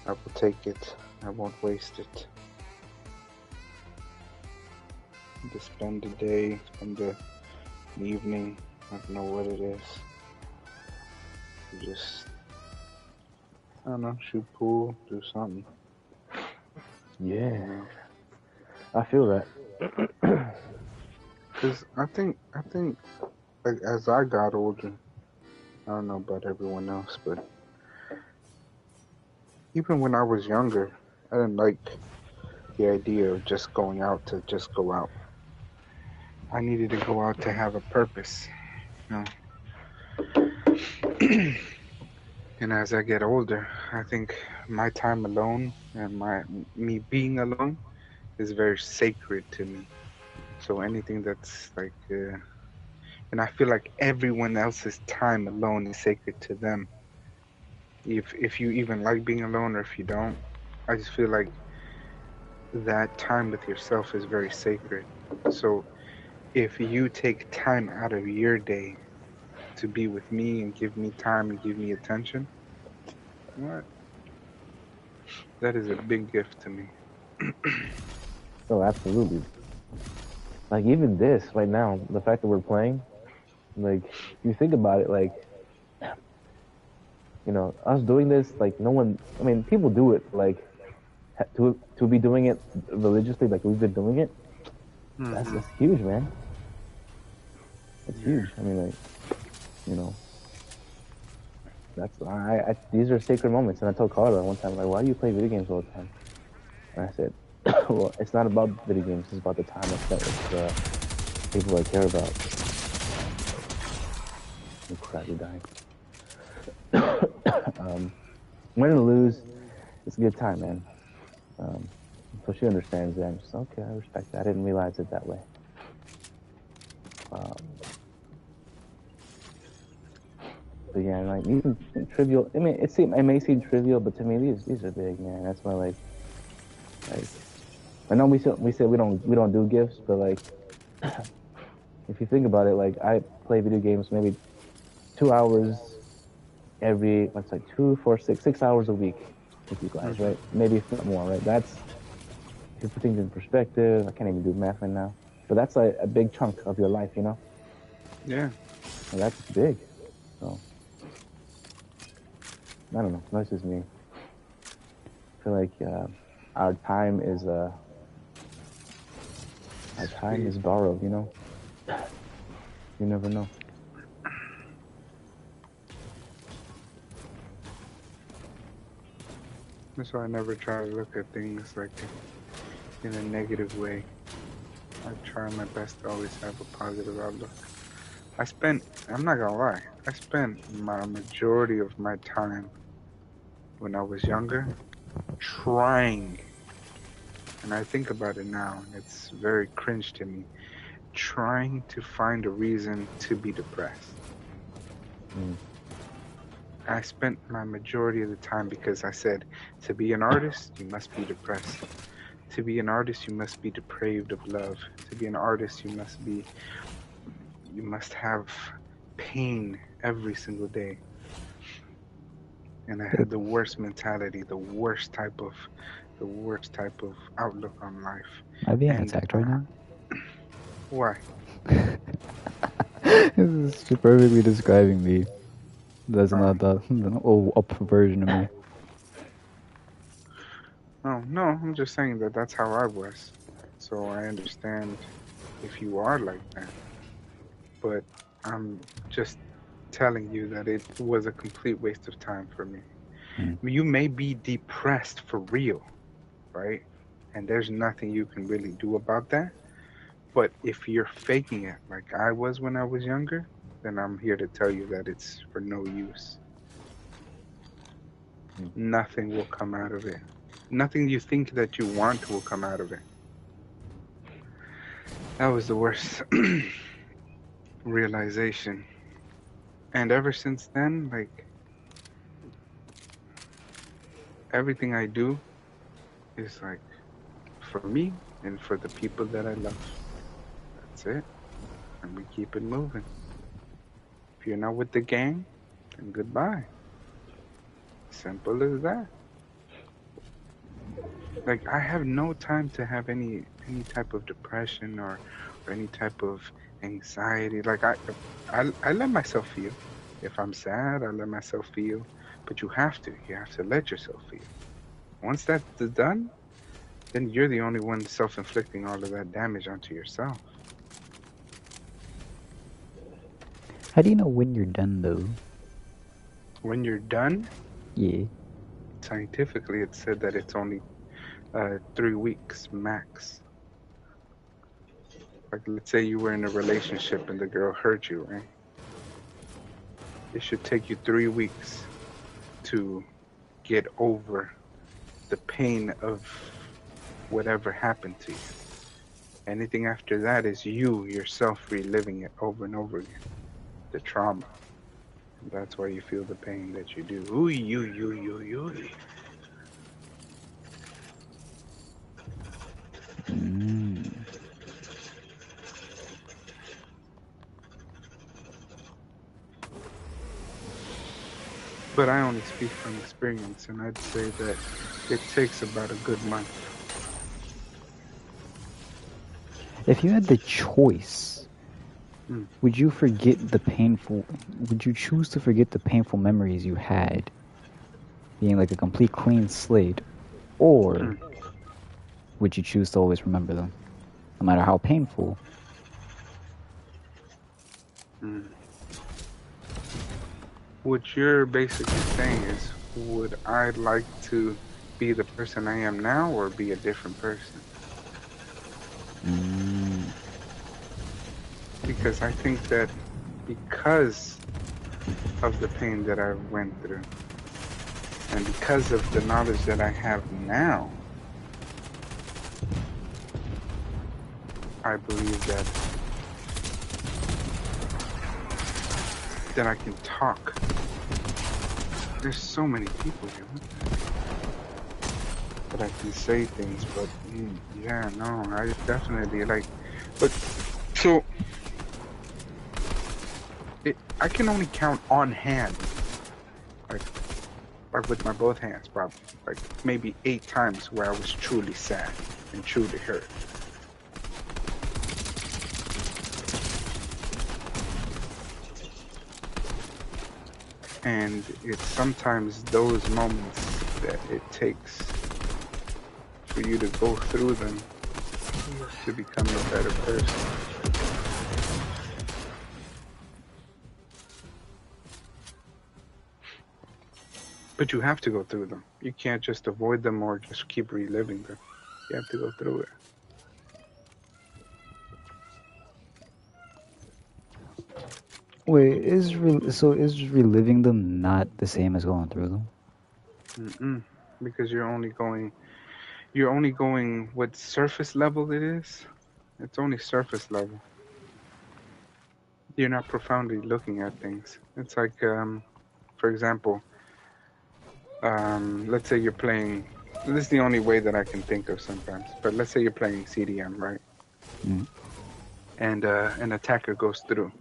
I will take it. I won't waste it. To spend the day, spend the evening, I don't know what it is. Just, I don't know, shoot pool, do something. Yeah. I feel that. Because I think, like, as I got older, I don't know about everyone else, but even when I was younger, I didn't like the idea of just going out to just go out. I needed to go out to have a purpose, you know. And as I get older, I think my time alone and me being alone is very sacred to me. So anything that's like, and I feel like everyone else's time alone is sacred to them. If you even like being alone or if you don't, I just feel like that time with yourself is very sacred. So if you take time out of your day to be with me and give me time and give me attention, what? That is a big gift to me. Oh, absolutely. Like even this right now, the fact that we're playing, like you think about it, like you know, us doing this, like no one. I mean, people do it, like to be doing it religiously, like we've been doing it. That's huge, man. It's huge. I mean, like you know, that's these are sacred moments. And I told Carla one time, like, why do you play video games all the time? And I said, well, it's not about video games. It's about the time I spent with people I care about. I'm crazy dying. Win or lose, it's a good time, man. So she understands that. I'm just okay. I respect that. I didn't realize it that way. But yeah, like even trivial. I mean, it may seem trivial, but to me, these are big, man. That's why, like, I know we said we don't do gifts, but like, if you think about it, like I play video games maybe 2 hours every, let's say 2, 4, 6 hours a week with you guys, right? Maybe if not more, right? That's, if you put things in perspective, I can't even do math right now, but that's like a big chunk of your life, you know? Yeah. And that's big. So, I don't know. That's just me. I feel like our time is borrowed, you know? You never know. That's why I never try to look at things like in a negative way. I try my best to always have a positive outlook. I'm not gonna lie, I spent my majority of my time when I was younger trying, and I think about it now, and it's very cringe to me, trying to find a reason to be depressed. I spent my majority of the time because I said, to be an artist, you must be depressed. To be an artist, you must be depraved of love. To be an artist, you must have pain every single day. And I had the worst mentality, the worst type of outlook on life. Am I being attacked right now? Why? This is perfectly describing me. That's not the up version of me. No, I'm just saying that's how I was. So I understand if you are like that. But I'm just telling you that it was a complete waste of time for me. You may be depressed for real, right? And there's nothing you can really do about that. But if you're faking it like I was when I was younger, then I'm here to tell you that it's for no use. Nothing will come out of it. Nothing you think that you want will come out of it. That was the worst realization. And ever since then, like, everything I do is like for me and for the people that I love. That's it. And we keep it moving. If you're not with the gang, then goodbye. Simple as that. Like, I have no time to have any type of depression or any type of anxiety. Like, I let myself feel. If I'm sad, I let myself feel. But you have to let yourself feel. Once that's done, then you're the only one self-inflicting all of that damage onto yourself. How do you know when you're done, though? When you're done? Yeah. Scientifically, it's said that it's only 3 weeks max. Like, let's say you were in a relationship and the girl hurt you, right? It should take you 3 weeks to get over the pain of whatever happened to you. Anything after that is you yourself reliving it over and over again. The trauma. That's why you feel the pain that you do. Ooh, you. But I only speak from experience, and I'd say that it takes about a good month. If you had the choice, Mm. would you forget the painful? Would you choose to forget the painful memories you had, being like a complete clean slate, or Mm. would you choose to always remember them, no matter how painful? Mm. What you're basically saying is, would I like to be the person I am now, or be a different person? Mm. Because I think that because of the pain that I went through, and because of the knowledge that I have now, I believe that I can talk. There's so many people here. What the heck? That I can say things, but yeah, no, I definitely like. But so I can only count on hand, like with my both hands, probably like maybe 8 times where I was truly sad and truly hurt. And it's sometimes those moments that it takes for you to go through them to become a better person. But you have to go through them. You can't just avoid them or just keep reliving them. You have to go through it. Wait, is reliving them not the same as going through them? Mm-mm. Because you're only going what surface level it is. It's only surface level. You're not profoundly looking at things. It's like, for example, let's say you're playing. This is the only way that I can think of sometimes. But let's say you're playing CDM, right? Mm. And an attacker goes through.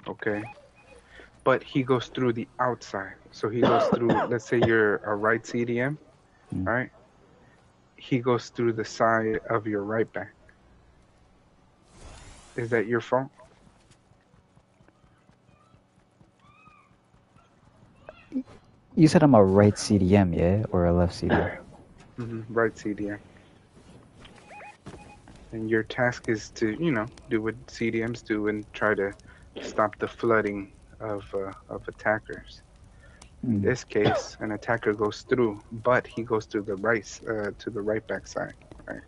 Okay. But he goes through the outside. So he goes through, let's say you're a right CDM, right? He goes through the side of your right back. Is that your fault? You said I'm a right CDM, yeah? Or a left CDM? Right CDM. And your task is to, do what CDMs do and try to stop the flooding of attackers. In this case, an attacker goes through, but he goes to the right back side, right?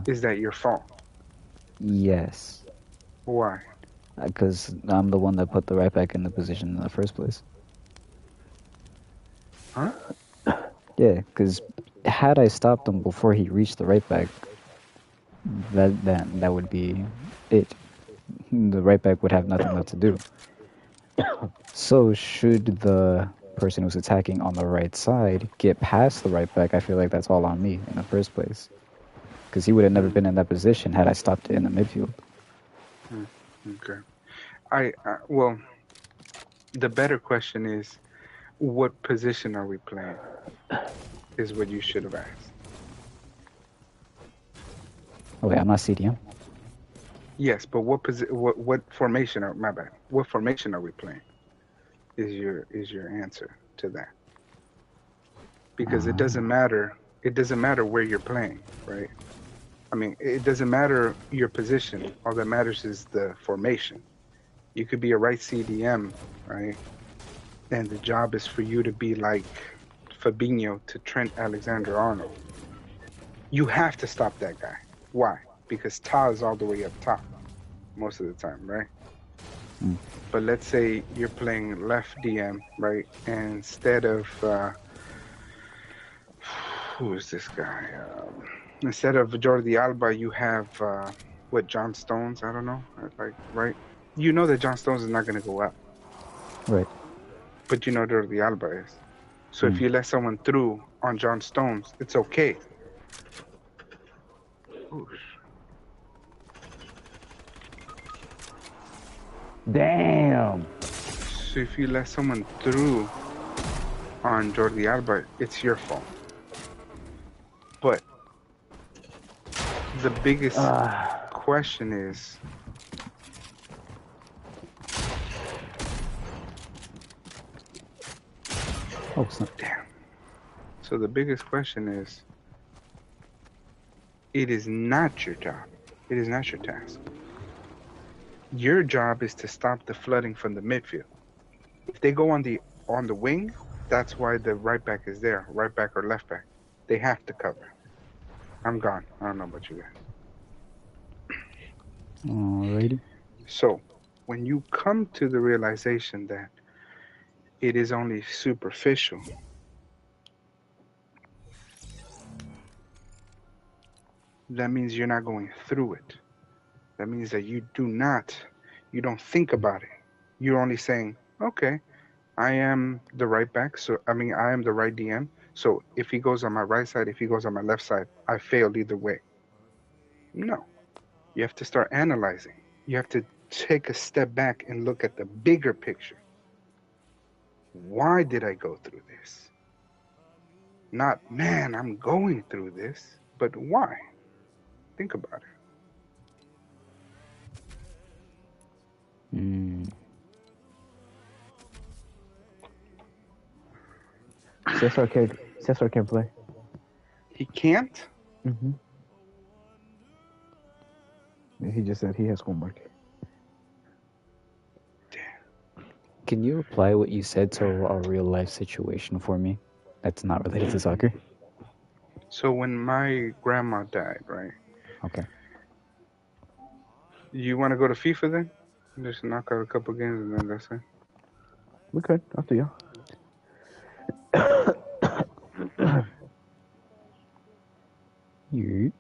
Is that your fault? Yes. Why? Because I'm the one that put the right back in the position in the first place. Huh? Yeah, because had I stopped him before he reached the right back, that would be it. The right back would have nothing left to do. So should the person who's attacking on the right side get past the right back, I feel like that's all on me in the first place. Because he would have never been in that position had I stopped it in the midfield. Okay. Well, the better question is, what position are we playing? Is what you should have asked. Okay, I'm not CDM. Yes, but what formation are my bad? What formation are we playing? Is your answer to that? Because it doesn't matter. It doesn't matter where you're playing, right? I mean, it doesn't matter your position. All that matters is the formation. You could be a right CDM, right? And the job is for you to be like Fabinho to Trent Alexander-Arnold. You have to stop that guy. Why? Because Ta is all the way up top most of the time, right? But let's say you're playing left DM, right? And instead of who is this guy? Instead of Jordi Alba, you have John Stones? I don't know, like, right? You know that John Stones is not going to go up, right? But you know Jordi Alba is. So if you let someone through on John Stones, it's okay. Oosh. Damn. So if you let someone through on Jordi Alba, it's your fault. But the biggest question is, Oh, snap. damn. So the biggest question is, it is not your job. It is not your task. Your job is to stop the flooding from the midfield. If they go on the wing, that's why the right back is there, right back or left back. They have to cover. I'm gone. I don't know about you guys. Alrighty. So, when you come to the realization that it is only superficial, that means you're not going through it. That means that you don't think about it. You're only saying, okay, I am the right back, I am the right DM, so if he goes on my right side, if he goes on my left side, I failed either way. No. You have to start analyzing. You have to take a step back and look at the bigger picture. Why did I go through this? Not, man, I'm going through this, but why? Think about it. Cesar can't play. He can't? Mm-hmm. He just said he has homework. Can you apply what you said to a real life situation for me that's not related to soccer? So when my grandma died, right? Okay. You want to go to FIFA then? Just knock out a couple games and then that's it. We could, after you. You.